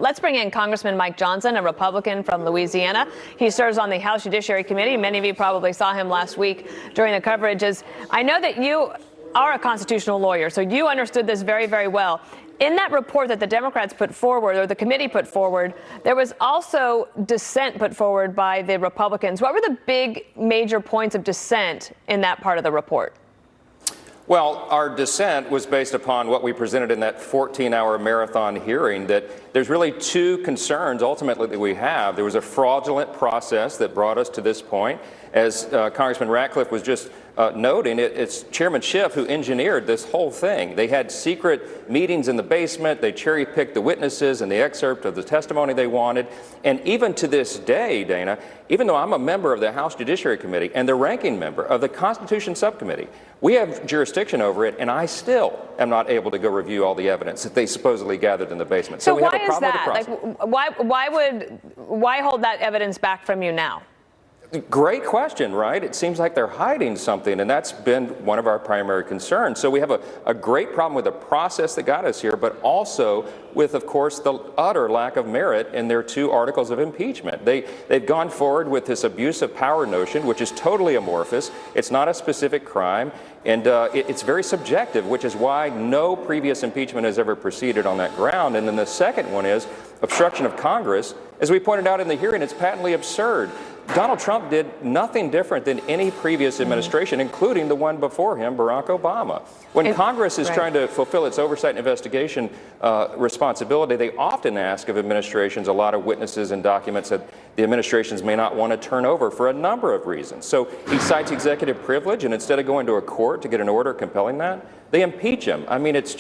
Let's bring in Congressman Mike Johnson, a Republican from Louisiana. He serves on the House Judiciary Committee. Many of you probably saw him last week during the coverage. I know that you are a constitutional lawyer, so you understood this very, very well. In that report that the Democrats put forward, or the committee put forward, there was also dissent put forward by the Republicans. What were the big major points of dissent in that part of the report? Well, our dissent was based upon what we presented in that 14-hour marathon hearing, that there's really two concerns ultimately that we have. There was a fraudulent process that brought us to this point. As Congressman Ratcliffe was just noting, it's Chairman Schiff who engineered this whole thing. They had secret meetings in the basement. They cherry-picked the witnesses and the excerpt of the testimony they wanted. And even to this day, Dana, even though I'm a member of the House Judiciary Committee and the ranking member of the Constitution Subcommittee, we have jurisdiction over it, and I still am not able to go review all the evidence that they supposedly gathered in the basement. So we have a problem with the process. Why hold that evidence back from you now? Great question, right? It seems like they're hiding something, and that's been one of our primary concerns. So we have a great problem with the process that got us here, but also with, of course, the utter lack of merit in their two articles of impeachment. They've gone forward with this abuse of power notion, which is totally amorphous. It's not a specific crime, and it's very subjective, which is why no previous impeachment has ever proceeded on that ground. And then the second one is obstruction of Congress. As we pointed out in the hearing, it's patently absurd. Donald Trump did nothing different than any previous administration, including the one before him, Barack Obama. When Congress is trying to fulfill its oversight and investigation responsibility, they often ask of administrations a lot of witnesses and documents that the administrations may not want to turn over for a number of reasons. So he cites executive privilege, and instead of going to a court to get an order compelling that, they impeach him. I mean, it's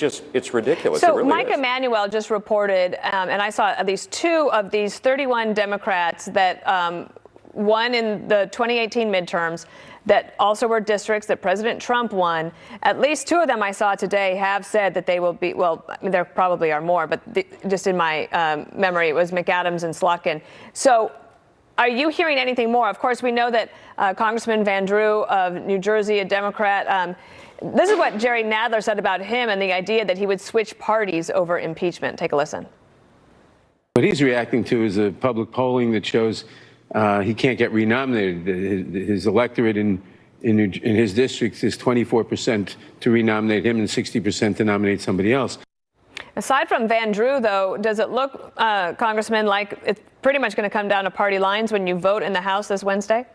ridiculous. So really Mike Emanuel just reported, and I saw at least 2 of these 31 Democrats that won in the 2018 midterms that also were districts that President Trump won. At least 2 of them I saw today have said that they will be, well, I mean, there probably are more, but just in my memory, it was McAdams and Slotkin. So are you hearing anything more? Of course, we know that Congressman Van Drew of New Jersey, a Democrat, this is what Jerry Nadler said about him and the idea that he would switch parties over impeachment. Take a listen. What he's reacting to is a public polling that shows he can't get renominated. His electorate in his district is 24% to renominate him and 60% to nominate somebody else. Aside from Van Drew, though, does it look, Congressman, like it's pretty much going to come down to party lines when you vote in the House this Wednesday?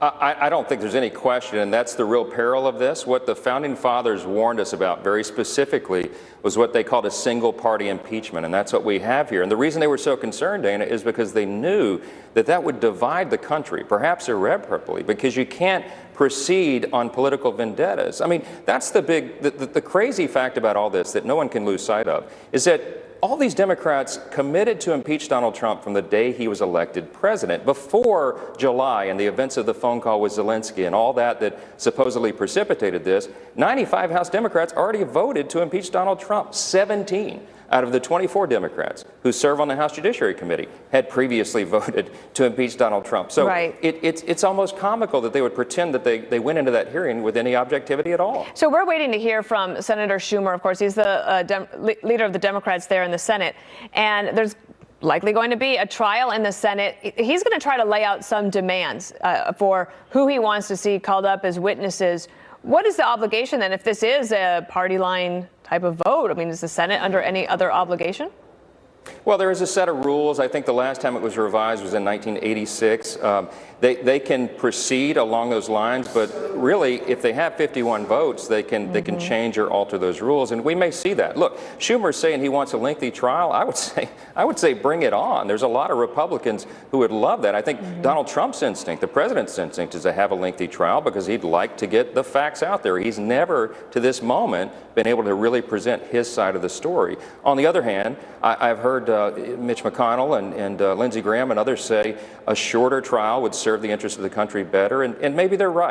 I don't think there's any question, and that's the real peril of this. What the Founding Fathers warned us about very specifically was what they called a single-party impeachment, and that's what we have here. And the reason they were so concerned, Dana, is because they knew that that would divide the country, perhaps irreparably, because you can't proceed on political vendettas. I mean, that's the crazy fact about all this that no one can lose sight of, is that all these Democrats committed to impeach Donald Trump from the day he was elected president, before July and the events of the phone call with Zelensky and all that supposedly precipitated this. 95 House Democrats already voted to impeach Donald Trump. 17 out of the 24 Democrats who serve on the House Judiciary Committee had previously voted to impeach Donald Trump. So it's almost comical that they would pretend that they went into that hearing with any objectivity at all. So we're waiting to hear from Senator Schumer. Of course, he's the leader of the Democrats there in the Senate. And there's likely going to be a trial in the Senate. He's going to try to lay out some demands for who he wants to see called up as witnesses. What is the obligation then if this is a party line type of vote? I mean, is the Senate under any other obligation? Well, there is a set of rules. I think the last time it was revised was in 1986. They can proceed along those lines, but really, if they have 51 votes, they can change or alter those rules, and we may see that. Look, Schumer's saying he wants a lengthy trial. I would say bring it on. There's a lot of Republicans who would love that. I think Donald Trump's instinct, the president's instinct, is to have a lengthy trial because he'd like to get the facts out there. He's never, to this moment, been able to really present his side of the story. On the other hand, I've heard Mitch McConnell and Lindsey Graham and others say a shorter trial would serve the interests of the country better, and maybe they're right.